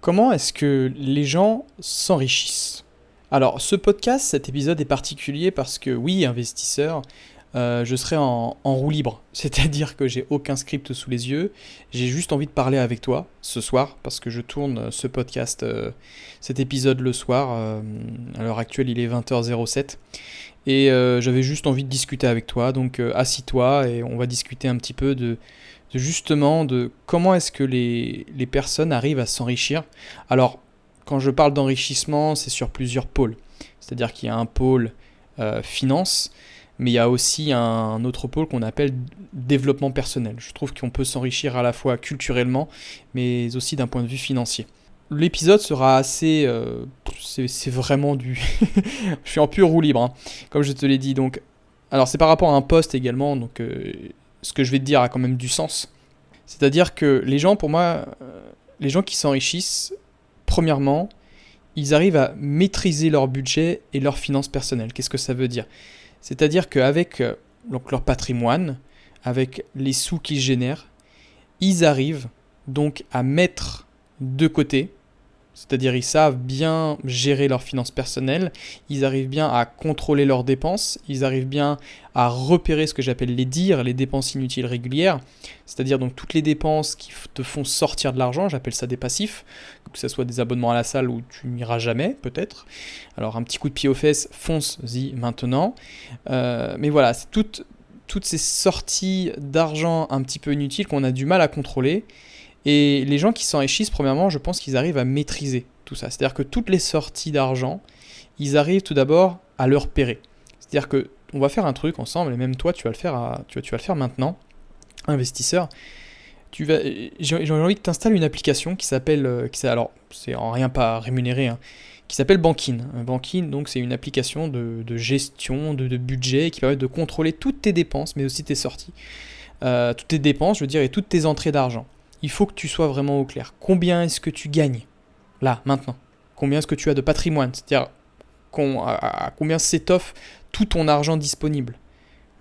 Comment est-ce que les gens s'enrichissent? Alors, ce podcast, cet épisode est particulier parce que, oui, investisseur, je serai en roue libre. C'est-à-dire que j'ai aucun script sous les yeux. J'ai juste envie de parler avec toi ce soir parce que je tourne ce podcast, cet épisode le soir. À l'heure actuelle, il est 20h07. Et j'avais juste envie de discuter avec toi. Donc, assis-toi et on va discuter un petit peu de comment est-ce que les personnes arrivent à s'enrichir. Alors, quand je parle d'enrichissement, c'est sur plusieurs pôles. C'est-à-dire qu'il y a un pôle finance, mais il y a aussi un autre pôle qu'on appelle développement personnel. Je trouve qu'on peut s'enrichir à la fois culturellement, mais aussi d'un point de vue financier. L'épisode sera assez... c'est vraiment du... je suis en pure roue libre, hein, comme je te l'ai dit. Donc, alors c'est par rapport à un post également, donc ce que je vais te dire a quand même du sens. C'est-à-dire que les gens, pour moi, les gens qui s'enrichissent, premièrement, ils arrivent à maîtriser leur budget et leurs finances personnelles. Qu'est-ce que ça veut dire? C'est-à-dire qu'avec donc leur patrimoine, avec les sous qu'ils génèrent, ils arrivent donc à mettre de côté. C'est-à-dire ils savent bien gérer leurs finances personnelles, ils arrivent bien à contrôler leurs dépenses, ils arrivent bien à repérer ce que j'appelle les DIR, les dépenses inutiles régulières, c'est-à-dire donc toutes les dépenses qui te font sortir de l'argent, j'appelle ça des passifs, que ce soit des abonnements à la salle où tu n'iras jamais peut-être. Alors un petit coup de pied aux fesses, fonce-y maintenant. Mais voilà, c'est toutes ces sorties d'argent un petit peu inutiles qu'on a du mal à contrôler. Et les gens qui s'enrichissent, premièrement, je pense qu'ils arrivent à maîtriser tout ça. C'est-à-dire que toutes les sorties d'argent, ils arrivent tout d'abord à le repérer. C'est-à-dire que on va faire un truc ensemble, et même toi, tu vas le faire, tu vas le faire maintenant, investisseur. J'ai envie que tu installes une application qui s'appelle, alors c'est en rien pas rémunéré, hein, qui s'appelle Bankin. Bankin, donc c'est une application de gestion, de budget, qui permet de contrôler toutes tes dépenses, mais aussi tes sorties. Toutes tes dépenses, je veux dire, et toutes tes entrées d'argent. Il faut que tu sois vraiment au clair. Combien est-ce que tu gagnes là, maintenant? Combien est-ce que tu as de patrimoine? C'est-à-dire à combien s'étoffe tout ton argent disponible?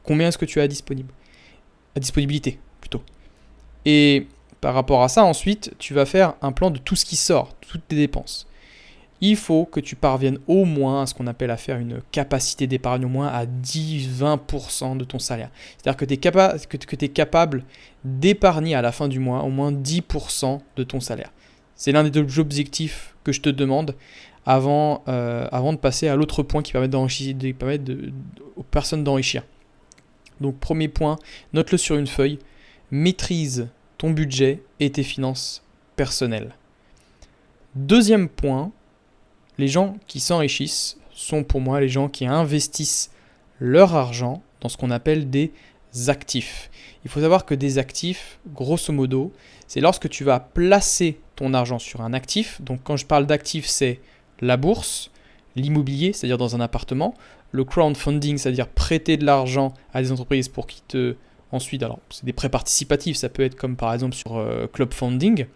Combien est-ce que tu as disponible? À disponibilité, plutôt. Et par rapport à ça, ensuite, tu vas faire un plan de tout ce qui sort, toutes tes dépenses. Il faut que tu parviennes au moins à ce qu'on appelle à faire une capacité d'épargne au moins à 10-20% de ton salaire. C'est-à-dire que tu es capable d'épargner à la fin du mois au moins 10% de ton salaire. C'est l'un des objectifs que je te demande avant de passer à l'autre point qui permet aux personnes d'enrichir. Donc premier point, note-le sur une feuille, maîtrise ton budget et tes finances personnelles. Deuxième point, les gens qui s'enrichissent sont pour moi les gens qui investissent leur argent dans ce qu'on appelle des actifs. Il faut savoir que des actifs, grosso modo, c'est lorsque tu vas placer ton argent sur un actif. Donc quand je parle d'actifs, c'est la bourse, l'immobilier, c'est-à-dire dans un appartement, le crowdfunding, c'est-à-dire prêter de l'argent à des entreprises pour qu'ils te... Ensuite, alors c'est des prêts participatifs, ça peut être comme par exemple sur Club Funding.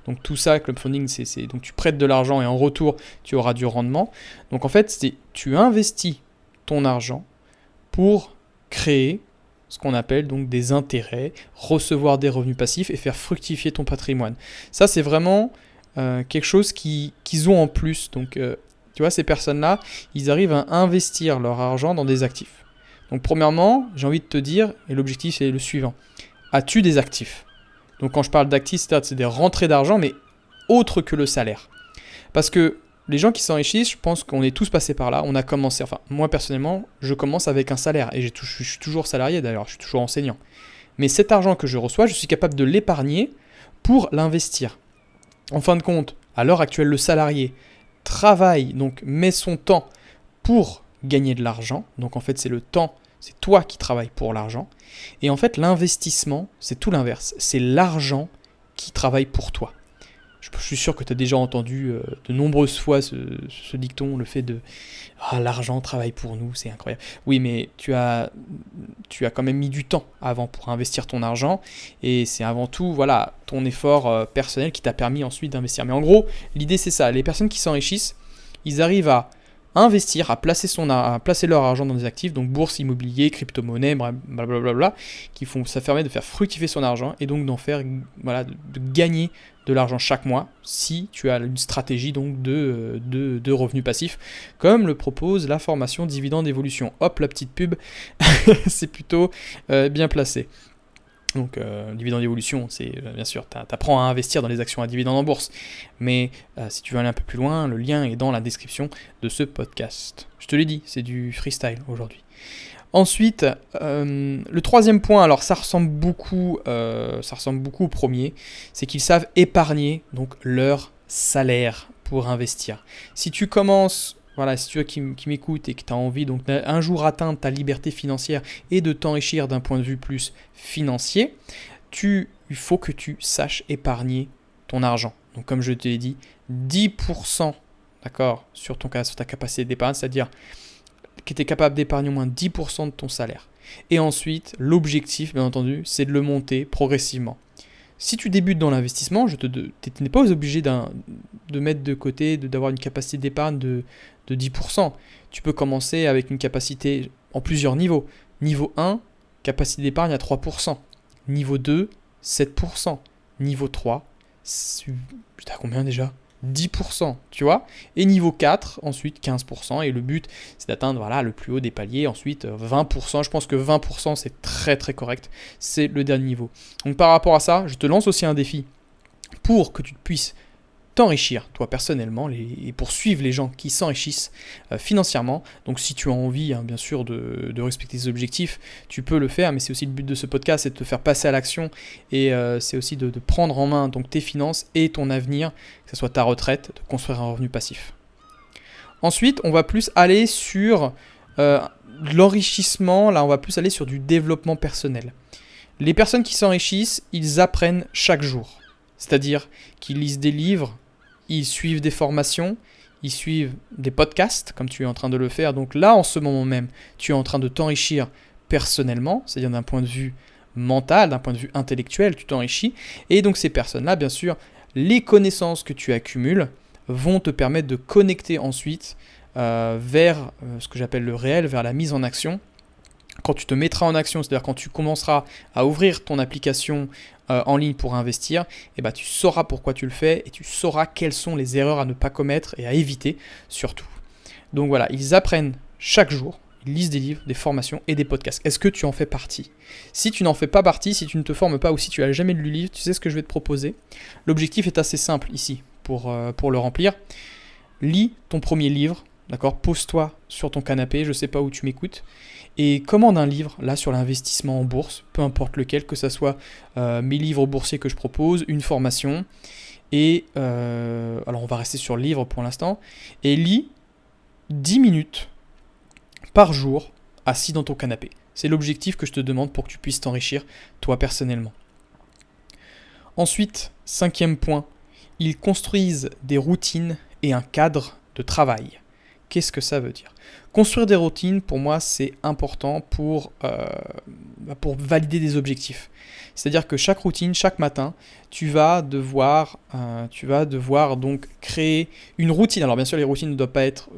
Donc tout ça, Club Funding, donc tu prêtes de l'argent et en retour, tu auras du rendement. Donc en fait, tu investis ton argent pour créer ce qu'on appelle donc des intérêts, recevoir des revenus passifs et faire fructifier ton patrimoine. Ça, c'est vraiment quelque chose qu'ils ont en plus. Donc tu vois, ces personnes-là, ils arrivent à investir leur argent dans des actifs. Donc premièrement, j'ai envie de te dire, et l'objectif c'est le suivant, as-tu des actifs ? Donc quand je parle d'actifs, c'est des rentrées d'argent, mais autres que le salaire. Parce que les gens qui s'enrichissent, je pense qu'on est tous passés par là. On a commencé, enfin moi personnellement, je commence avec un salaire. Et je suis toujours salarié d'ailleurs, je suis toujours enseignant. Mais cet argent que je reçois, je suis capable de l'épargner pour l'investir. En fin de compte, à l'heure actuelle, le salarié travaille, donc met son temps pour gagner de l'argent. Donc en fait, c'est le temps. C'est toi qui travailles pour l'argent. Et en fait, l'investissement, c'est tout l'inverse. C'est l'argent qui travaille pour toi. Je suis sûr que tu as déjà entendu de nombreuses fois ce dicton, le fait de « Ah, l'argent travaille pour nous, c'est incroyable ». Oui, mais tu as quand même mis du temps avant pour investir ton argent. Et c'est avant tout voilà, ton effort personnel qui t'a permis ensuite d'investir. Mais en gros, l'idée c'est ça. Les personnes qui s'enrichissent, ils arrivent à investir, à placer leur argent dans des actifs, donc bourse, immobilier, crypto-monnaie, blablabla, ça permet de faire fructifier son argent et donc d'en faire, voilà, de gagner de l'argent chaque mois si tu as une stratégie donc de revenus passifs, comme le propose la formation Dividende Évolution. Hop, la petite pub, c'est plutôt bien placé. Donc, dividende évolution, c'est bien sûr, tu apprends à investir dans les actions à dividende en bourse. Mais si tu veux aller un peu plus loin, le lien est dans la description de ce podcast. Je te l'ai dit, c'est du freestyle aujourd'hui. Ensuite, le troisième point, alors ça ressemble beaucoup au premier, c'est qu'ils savent épargner donc leur salaire pour investir. Si tu commences... Voilà, si tu veux qui m'écoute et que tu as envie donc un jour atteindre ta liberté financière et de t'enrichir d'un point de vue plus financier, il faut que tu saches épargner ton argent. Donc comme je te l'ai dit, 10%, d'accord, sur ta capacité d'épargne, c'est-à-dire que tu es capable d'épargner au moins 10% de ton salaire. Et ensuite, l'objectif, bien entendu, c'est de le monter progressivement. Si tu débutes dans l'investissement, tu n'es pas obligé de mettre de côté, d'avoir une capacité d'épargne de 10%. Tu peux commencer avec une capacité en plusieurs niveaux. Niveau 1, capacité d'épargne à 3%. Niveau 2, 7%. Niveau 3, t'as combien déjà ? 10%, tu vois. Et niveau 4, ensuite 15%. Et le but, c'est d'atteindre le plus haut des paliers. Ensuite 20%. Je pense que 20%, c'est très très correct. C'est le dernier niveau. Donc par rapport à ça, je te lance aussi un défi pour que tu puisses t'enrichir, toi personnellement, et pour suivre les gens qui s'enrichissent financièrement. Donc si tu as envie, bien sûr, de respecter tes objectifs, tu peux le faire, mais c'est aussi le but de ce podcast, c'est de te faire passer à l'action, et c'est aussi de prendre en main donc, tes finances et ton avenir, que ce soit ta retraite, de construire un revenu passif. Ensuite, on va plus aller sur l'enrichissement, là on va plus aller sur du développement personnel. Les personnes qui s'enrichissent, ils apprennent chaque jour. C'est-à-dire qu'ils lisent des livres, ils suivent des formations, ils suivent des podcasts, comme tu es en train de le faire. Donc là, en ce moment même, tu es en train de t'enrichir personnellement, c'est-à-dire d'un point de vue mental, d'un point de vue intellectuel, tu t'enrichis. Et donc ces personnes-là, bien sûr, les connaissances que tu accumules vont te permettre de connecter ensuite vers ce que j'appelle le réel, vers la mise en action. Quand tu te mettras en action, c'est-à-dire quand tu commenceras à ouvrir ton application en ligne pour investir, tu sauras pourquoi tu le fais et tu sauras quelles sont les erreurs à ne pas commettre et à éviter surtout. Donc voilà, ils apprennent chaque jour, ils lisent des livres, des formations et des podcasts. Est-ce que tu en fais partie ? Si tu n'en fais pas partie, si tu ne te formes pas ou si tu n'as jamais lu le livre, tu sais ce que je vais te proposer. L'objectif est assez simple ici pour le remplir. Lis ton premier livre, d'accord ? Pose-toi sur ton canapé, je ne sais pas où tu m'écoutes, et commande un livre là sur l'investissement en bourse, peu importe lequel, que ce soit mes livres boursiers que je propose, une formation, et alors on va rester sur le livre pour l'instant, et lis 10 minutes par jour assis dans ton canapé. C'est l'objectif que je te demande pour que tu puisses t'enrichir toi personnellement. Ensuite, 5e point, ils construisent des routines et un cadre de travail. Qu'est-ce que ça veut dire ? Construire des routines, pour moi, c'est important pour valider des objectifs. C'est-à-dire que chaque routine, chaque matin, tu vas devoir donc créer une routine. Alors bien sûr, les routines ne doivent pas être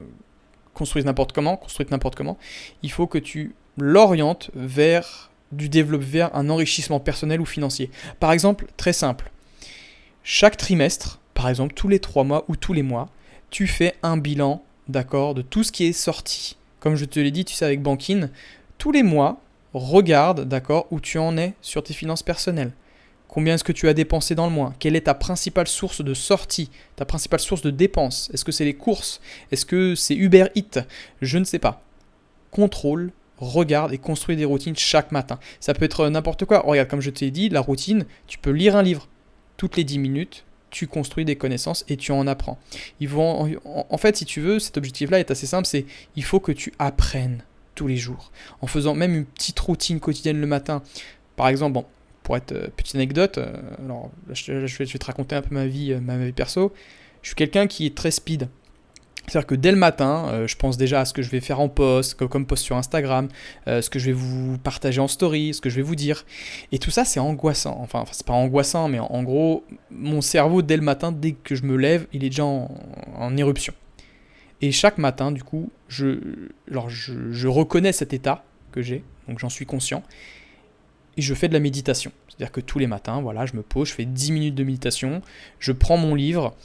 construites n'importe comment. Il faut que tu l'orientes vers un enrichissement personnel ou financier. Par exemple, très simple, chaque trimestre, par exemple tous les 3 mois ou tous les mois, tu fais un bilan, d'accord, de tout ce qui est sorti. Comme je te l'ai dit, tu sais, avec Bankin, tous les mois, regarde, d'accord, où tu en es sur tes finances personnelles. Combien est-ce que tu as dépensé dans le mois ? Quelle est ta principale source de sortie ? Ta principale source de dépenses ? Est-ce que c'est les courses ? Est-ce que c'est Uber Eats ? Je ne sais pas. Contrôle, regarde et construis des routines chaque matin. Ça peut être n'importe quoi. Regarde, comme je t'ai dit, la routine, tu peux lire un livre. Toutes les 10 minutes, tu construis des connaissances et tu en apprends. En fait, si tu veux, cet objectif-là est assez simple, c'est il faut que tu apprennes tous les jours. En faisant même une petite routine quotidienne le matin. Par exemple, pour être petite anecdote, alors je vais te raconter un peu ma vie perso. Je suis quelqu'un qui est très speed. C'est-à-dire que dès le matin, je pense déjà à ce que je vais faire en post, comme post sur Instagram, ce que je vais vous partager en story, ce que je vais vous dire. Et tout ça, c'est angoissant. Enfin, c'est pas angoissant, mais en gros, mon cerveau, dès le matin, dès que je me lève, il est déjà en éruption. Et chaque matin, du coup, je reconnais cet état que j'ai, donc j'en suis conscient, et je fais de la méditation. C'est-à-dire que tous les matins, voilà, je me pose, je fais 10 minutes de méditation, je prends mon livre,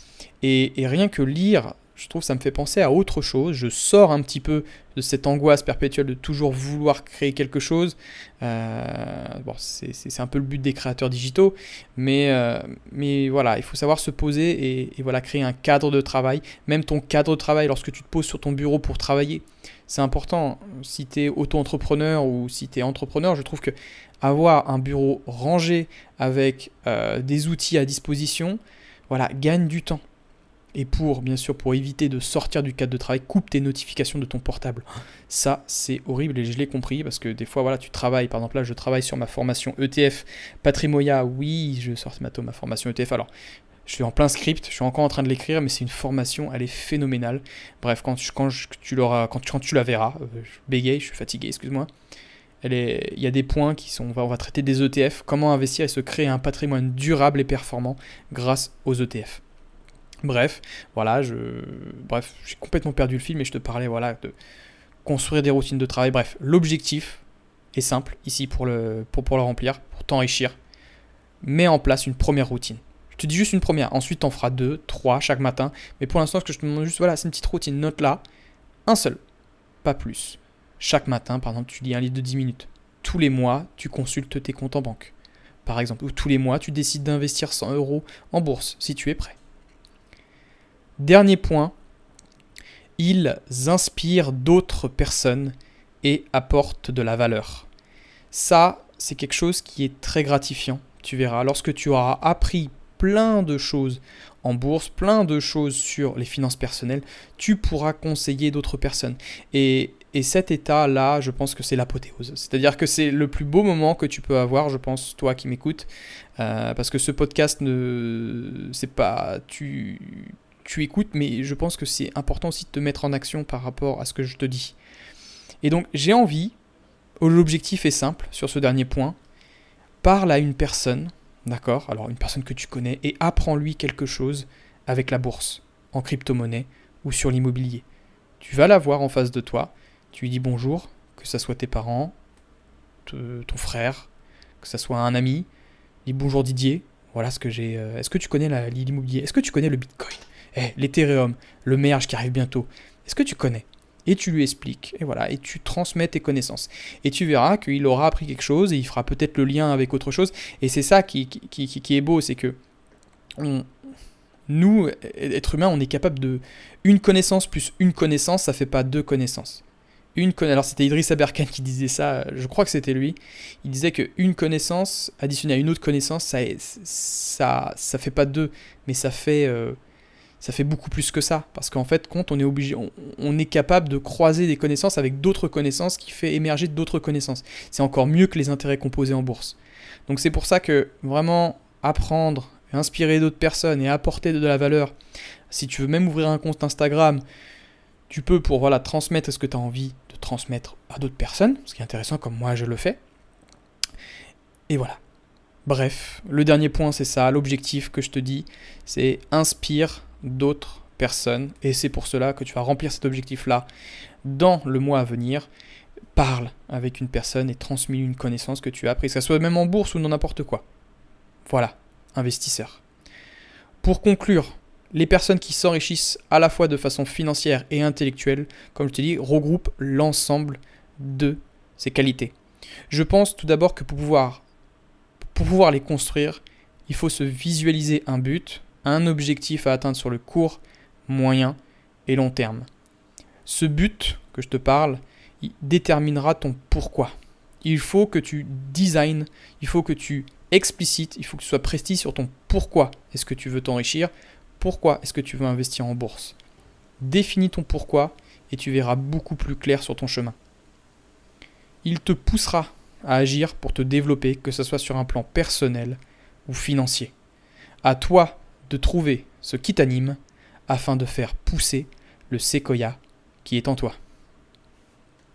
et rien que lire, je trouve que ça me fait penser à autre chose. Je sors un petit peu de cette angoisse perpétuelle de toujours vouloir créer quelque chose. Bon, c'est un peu le but des créateurs digitaux, mais voilà, il faut savoir se poser et voilà, créer un cadre de travail. Même ton cadre de travail, lorsque tu te poses sur ton bureau pour travailler, c'est important. Si tu es auto-entrepreneur ou si tu es entrepreneur, je trouve que avoir un bureau rangé avec des outils à disposition, voilà, gagne du temps. Et bien sûr, pour éviter de sortir du cadre de travail, coupe tes notifications de ton portable. Ça, c'est horrible et je l'ai compris parce que des fois, voilà, tu travailles. Par exemple, là, je travaille sur ma formation ETF Patrimonia. Oui, je sors bientôt ma formation ETF. Alors, je suis en plein script, je suis encore en train de l'écrire, mais c'est une formation, elle est phénoménale. Bref, quand tu la verras, je bégaye, je suis fatigué, excuse-moi. Il y a des points qui sont, on va traiter des ETF, comment investir et se créer un patrimoine durable et performant grâce aux ETF. Bref, voilà, j'ai complètement perdu le fil, mais je te parlais, voilà, de construire des routines de travail. Bref, l'objectif est simple ici pour le remplir, pour t'enrichir. Mets en place une première routine. Je te dis juste une première, ensuite t'en feras 2, 3 chaque matin. Mais pour l'instant, ce que je te demande juste, voilà, c'est une petite routine, note là, un seul, pas plus. Chaque matin, par exemple, tu lis un livre de 10 minutes. Tous les mois, tu consultes tes comptes en banque, par exemple. Ou tous les mois, tu décides d'investir 100 € en bourse, si tu es prêt. Dernier point, ils inspirent d'autres personnes et apportent de la valeur. Ça, c'est quelque chose qui est très gratifiant. Tu verras, lorsque tu auras appris plein de choses en bourse, plein de choses sur les finances personnelles, tu pourras conseiller d'autres personnes. Et cet état-là, je pense que c'est l'apothéose. C'est-à-dire que c'est le plus beau moment que tu peux avoir, je pense, toi qui m'écoutes. Parce que ce podcast, c'est pas... Tu écoutes, mais je pense que c'est important aussi de te mettre en action par rapport à ce que je te dis. Et donc, j'ai envie, l'objectif est simple sur ce dernier point, parle à une personne, d'accord ? Alors, une personne que tu connais, et apprends-lui quelque chose avec la bourse, en crypto-monnaie ou sur l'immobilier. Tu vas la voir en face de toi, tu lui dis bonjour, que ça soit tes parents, ton frère, que ça soit un ami, dis bonjour Didier, voilà ce que j'ai... Est-ce que tu connais l'immobilier ? Est-ce que tu connais le Bitcoin ? L'Ethereum, le merge qui arrive bientôt, est-ce que tu connais ? Et tu lui expliques, et voilà, et tu transmets tes connaissances. Et tu verras qu'il aura appris quelque chose, et il fera peut-être le lien avec autre chose. Et c'est ça qui est beau, c'est que nous, êtres humains, on est capable de... Une connaissance plus une connaissance, ça fait pas deux connaissances. Alors c'était Idriss Aberkan qui disait ça, je crois que c'était lui. Il disait qu'une connaissance additionnée à une autre connaissance, ça fait pas deux, mais ça fait beaucoup plus que ça. Parce qu'en fait, quand on est capable de croiser des connaissances avec d'autres connaissances qui fait émerger d'autres connaissances. C'est encore mieux que les intérêts composés en bourse. Donc c'est pour ça que vraiment apprendre, inspirer d'autres personnes et apporter de la valeur. Si tu veux même ouvrir un compte Instagram, tu peux pour transmettre ce que tu as envie de transmettre à d'autres personnes, ce qui est intéressant comme moi je le fais. Et voilà. Bref, le dernier point c'est ça, l'objectif que je te dis, c'est inspire d'autres personnes. Et c'est pour cela que tu vas remplir cet objectif-là dans le mois à venir. Parle avec une personne et transmets une connaissance que tu as apprise, que ce soit même en bourse ou dans n'importe quoi. Voilà, investisseur. Pour conclure, les personnes qui s'enrichissent à la fois de façon financière et intellectuelle, comme je te dis, regroupent l'ensemble de ces qualités. Je pense tout d'abord que pour pouvoir les construire, il faut se visualiser un but, un objectif à atteindre sur le court, moyen et long terme. Ce but que je te parle, il déterminera ton pourquoi. Il faut que tu designes, il faut que tu explicites, il faut que tu sois précis sur ton pourquoi est-ce que tu veux t'enrichir. Pourquoi est-ce que tu veux investir en bourse ? Définis ton pourquoi et tu verras beaucoup plus clair sur ton chemin. Il te poussera à agir pour te développer, que ce soit sur un plan personnel ou financier. À toi de trouver ce qui t'anime afin de faire pousser le séquoia qui est en toi.